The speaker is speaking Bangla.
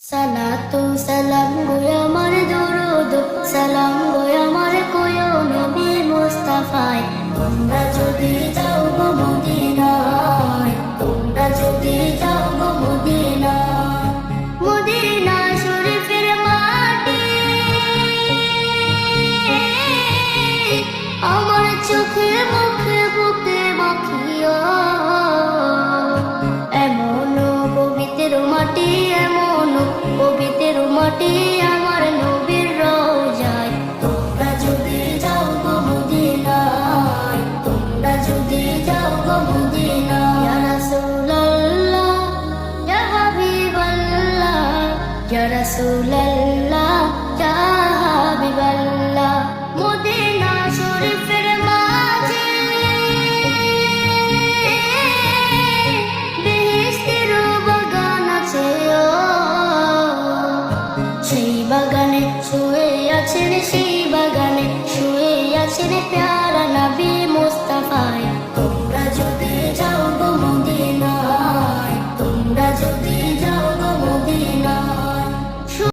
সালাতু সালাম গো আমার দরুদ সালাম গো আমার কোয় নবী মুস্তাফায় তোমরা যদি যাও গো মদিনায় তোমরা যদি যাও গো মদিনায় মদিনা শরীফের মাটি আমার চোখে মুখে বুকে মাখিও এমন পবিত্র মাটি এমন পবিত্র মাটি আমার নবীর রওজায় তোমরা যদি যাও গো মদিনায় তোমরা যদি যাও গো মদিনায় ইয়া রাসূলুল্লাহ ইয়া হাবিবাল্লাহ ইয়া রাসূলুল্লাহ ইয়া হাবিবাল্লাহ মদিনা শরীফের মাঝে বেহেশতের বাগান আছে সেই বাগানে শুয়ে আছেন প্যারা নবী